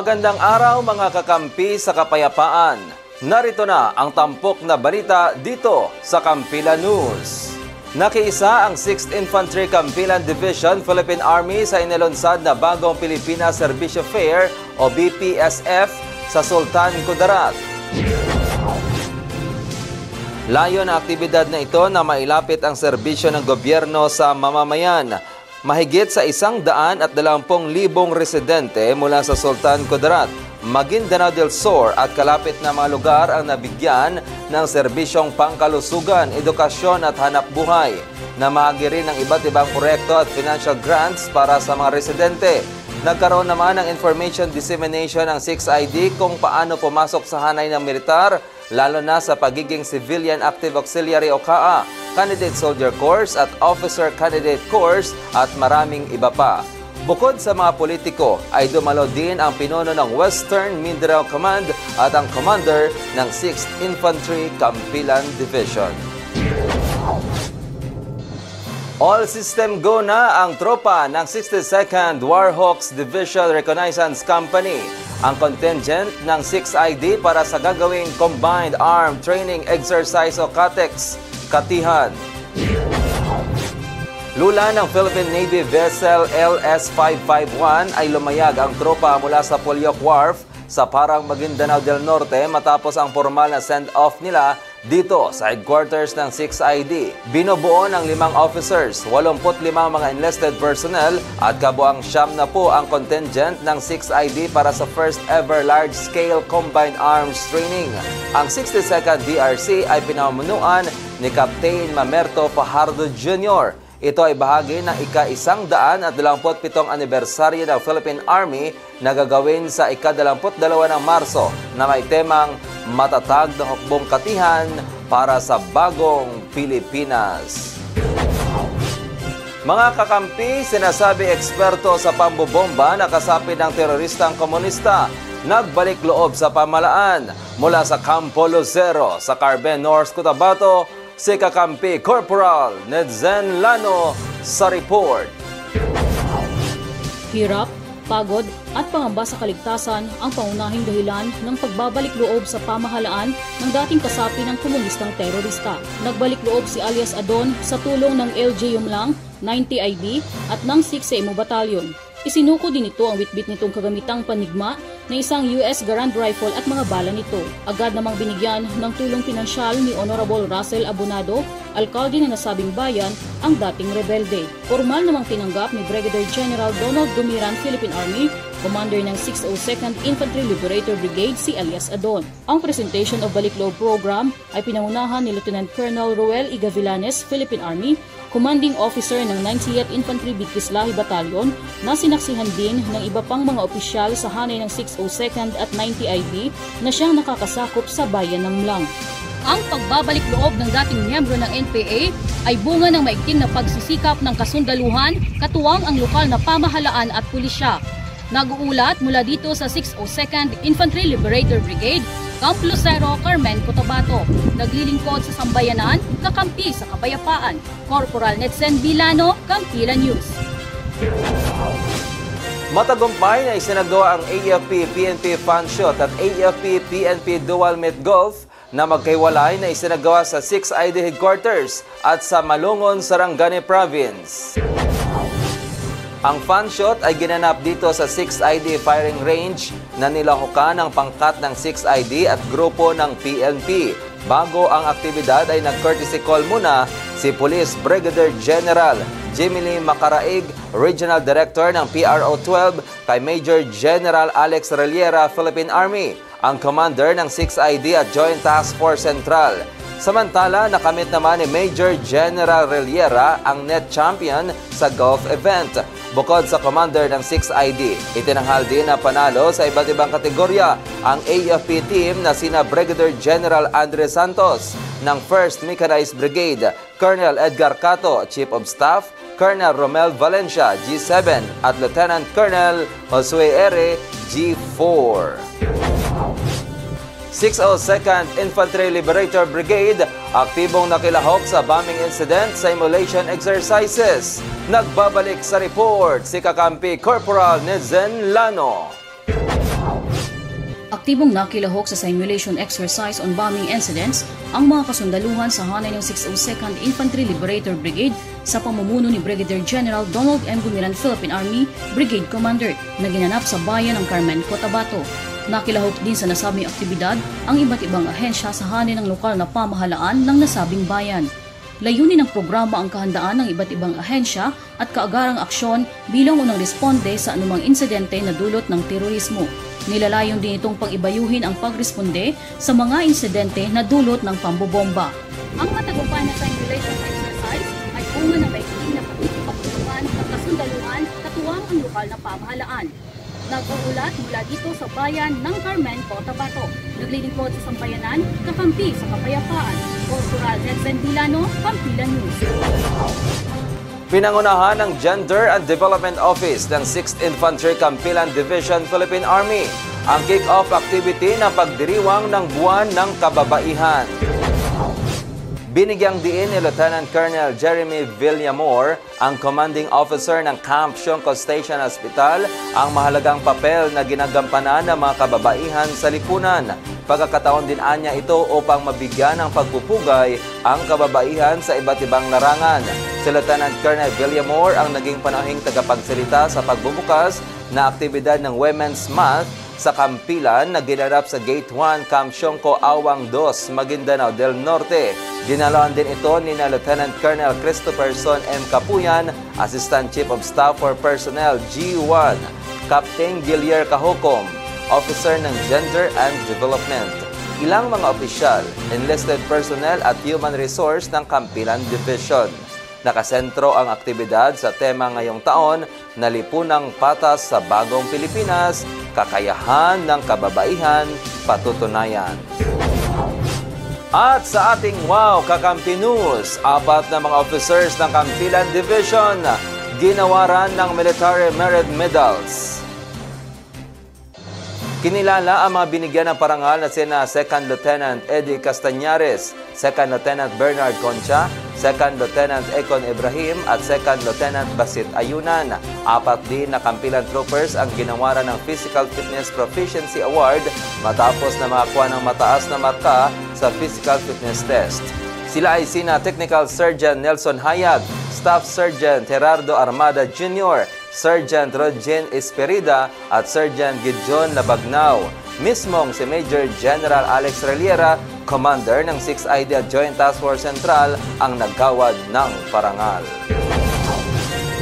Magandang araw mga kakampi sa kapayapaan. Narito na ang tampok na balita dito sa Kampilan News. Nakiisa ang 6th Infantry Kampilan Division Philippine Army sa inilunsad na bagong Pilipinas Serbisyo Fair o BPSF sa Sultan Kudarat. Layo na aktibidad na ito na mailapit ang serbisyo ng gobyerno sa mamamayan. Mahigit sa 120,000 residente mula sa Sultan Kudarat, Maguindanao del Sur at kalapit na mga lugar ang nabigyan ng serbisyong pangkalusugan, edukasyon at hanapbuhay. Namahagi rin ng iba't ibang proyekto at financial grants para sa mga residente. Nagkaroon naman ng information dissemination ng 6ID kung paano pumasok sa hanay ng militar, lalo na sa pagiging Civilian Active Auxiliary o CAA, Candidate Soldier Course at Officer Candidate Course at maraming iba pa. Bukod sa mga politiko ay dumalo din ang pinuno ng Western Mindanao Command at ang commander ng 6th Infantry Kampilan Division. All system go na ang tropa ng 62nd Warhawks Division Reconnaissance Company. Ang contingent ng 6ID para sa gagawing Combined Arm Training Exercise o CATEX, Katihan. Lula ng Philippine Navy vessel LS-551 ay lumayag ang tropa mula sa Polyok Wharf sa Parang Maguindanao del Norte matapos ang formal na send-off nila dito sa headquarters ng 6ID. Binubuo ng 5 officers, 85 mga enlisted personnel at kabuang 90 ang contingent ng 6ID para sa first ever large-scale combined arms training. Ang 62nd DRC ay pinamunuan ni Captain Mamerto Fajardo Jr. Ito ay bahagi ng ika-127 anibersaryo ng Philippine Army na gagawin sa ika-22 ng Marso na may temang matatag na hukbong katihan para sa bagong Pilipinas. Mga kakampi, sinasabi eksperto sa pambobomba na kasapi ng teroristang komunista, nagbalik loob sa pamalaan mula sa Campo Lucero sa Carben North, Cotabato, si kakampi Corporal Nedzen Lano sa report. Hirap, pagod at pangamba sa kaligtasan ang pangunahing dahilan ng pagbabalik loob sa pamahalaan ng dating kasapi ng komunistang terorista. Nagbalik loob si alias Adon sa tulong ng LJ Yumlang, 90IB at ng 6th Battalion. Isinuko din ito ang bitbit nitong kagamitang panigma na isang US Garand rifle at mga bala nito. Agad namang binigyan ng tulong pinansyal ni Honorable Russell Abonado, alkalde ng nasabing bayan, ang dating rebelde. Formal namang tinanggap ni Brigadier General Donald Dumiran, Philippine Army, Commander ng 602nd Infantry Liberator Brigade si alias Adon. Ang Presentation of Balikloob Program ay pinangunahan ni Lieutenant Colonel Roel I. Gavilanes, Philippine Army, Commanding Officer ng 90th Infantry Bigkislahi Battalion na sinaksihan din ng iba pang mga opisyal sa hanay ng 602nd at 90IB na siyang nakakasakop sa bayan ng Mlang. Ang pagbabalik loob ng dating miyembro ng NPA ay bunga ng maigting na pagsisikap ng kasundaluhan, katuwang ang lokal na pamahalaan at pulisya. Nag-uulat mula dito sa 602nd Infantry Liberator Brigade, Camp Lucero, Carmen, Cotabato. Naglilingkod sa sambayanan, kakampi sa kapayapaan. Corporal Nedzen Lano, Kampilan News. Matagumpay na isinagawa ang AFP-PNP Funshot at AFP-PNP Dual Meet Golf na magkaiwalay na isinagawa sa 6ID Headquarters at sa Malungon, Sarangani Province. Ang funshot ay ginanap dito sa 6ID firing range na nilahukan ng pangkat ng 6ID at grupo ng PNP. Bago ang aktibidad ay nag-courtesy call muna si Police Brigadier General Jimmy Macaraig, Regional Director ng PRO 12 kay Major General Alex Reliera, Philippine Army, ang commander ng 6ID at Joint Task Force Central. Samantala, nakamit naman ni Major General Reliera ang net champion sa golf event. Bukod sa commander ng 6ID, itinanghal din na panalo sa iba't ibang kategorya ang AFP team na sina Brigadier General Andres Santos ng 1st Mechanized Brigade, Colonel Edgar Cato, Chief of Staff, Colonel Romel Valencia, G7 at Lieutenant Colonel Josue Ere, G4. 602nd Infantry Liberator Brigade, aktibong nakilahok sa bombing incident simulation exercises. Nagbabalik sa report si kakampi Corporal Nedzen Lano. Aktibong nakilahok sa simulation exercise on bombing incidents ang mga kasundaluhan sa hanay ng 602nd Infantry Liberator Brigade sa pamumuno ni Brigadier General Donald M. Gumilan, Philippine Army Brigade Commander na ginanap sa bayan ng Carmen, Cotabato. Nakilahok din sa nasabing aktibidad ang iba't ibang ahensya sa hanay ng lokal na pamahalaan ng nasabing bayan. Layunin ng programa ang kahandaan ng iba't ibang ahensya at kaagarang aksyon bilang unang responde sa anumang insidente na dulot ng terorismo. Nilalayon din itong pag-ibayuhin ang pagresponde sa mga insidente na dulot ng pambobomba. Ang matagumpay na simulation exercise ay bunga ng maigting na pagtutulungan ng kasundaluhan katuwang ang lokal na pamahalaan. Nag-uulat mula dito sa bayan ng Carmen, Cotabato. Naglilingkod sa sambayanan, kakampi sa kapayapaan. Cultural Edson Vilano, Pampilan News. Pinangunahan ng Gender and Development Office ng 6th Infantry Campilan Division, Philippine Army ang kick-off activity ng pagdiriwang ng Buwan ng Kababaihan. Binigyang diin ni Lieutenant Colonel Jeremy Villamor, ang commanding officer ng Camp Siongco Station Hospital, ang mahalagang papel na ginagampanan ng mga kababaihan sa lipunan. Pagkakataon din anya ito upang mabigyan ng pagpupugay ang kababaihan sa iba't ibang larangan. Si Lieutenant Colonel Villamor ang naging panahing tagapagsalita sa pagbubukas na aktibidad ng Women's Month sa Campilan na ginanap sa Gate 1, Camp Siongco, Awang 2, Maguindanao del Norte. Dinalawan din ito ni Lieutenant Colonel Christopher Son M. Capuyan, Assistant Chief of Staff for Personnel G1, Captain Gilier Cahokom, Officer ng Gender and Development. Ilang mga opisyal, enlisted personnel at human resource ng Campilan Division. Nakasentro ang aktibidad sa tema ngayong taon na lipunang patas sa bagong Pilipinas, kakayahan ng kababaihan, patutunayan. At sa ating Wow Kakampi News, 4 na mga officers ng Campilan Division ginawaran ng Military Merit Medals. Kinilala ang mga binigyan ng parangal na sina 2nd Lieutenant Eddie Castañares, 2nd Lieutenant Bernard Concha, 2nd Lieutenant Econ Ibrahim at 2nd Lieutenant Basit Ayunan. 4 din na Campilan troopers ang ginawaran ng Physical Fitness Proficiency Award matapos na makakuha ng mataas na marka sa Physical Fitness Test. Sila ay sina Technical Sergeant Nelson Hayag, Staff Sergeant Gerardo Armada Jr., Sergeant Rodjen Esperida at Sergeant Gideon Labagnao. Mismong si Major General Alex Reliera, Commander ng 6th IDEA Joint Task Force Central, ang nagkawad ng parangal.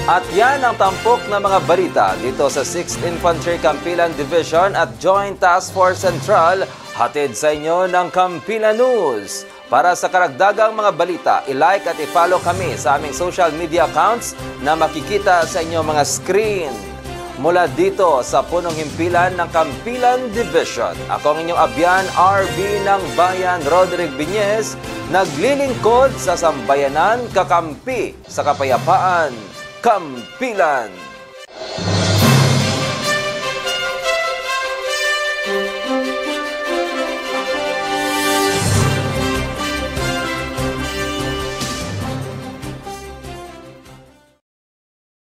At yan ang tampok na mga balita dito sa 6th Infantry Campilan Division at Joint Task Force Central, hatid sa inyo ng Campilan News. Para sa karagdagang mga balita, i-like at i-follow kami sa aming social media accounts na makikita sa inyong mga screen. Mula dito sa punong himpilan ng Campilan Division, ako ang inyong abyan, RB ng Bayan, Roderick Viñez, naglilingkod sa sambayanan, kakampi sa kapayapaan, Campilan.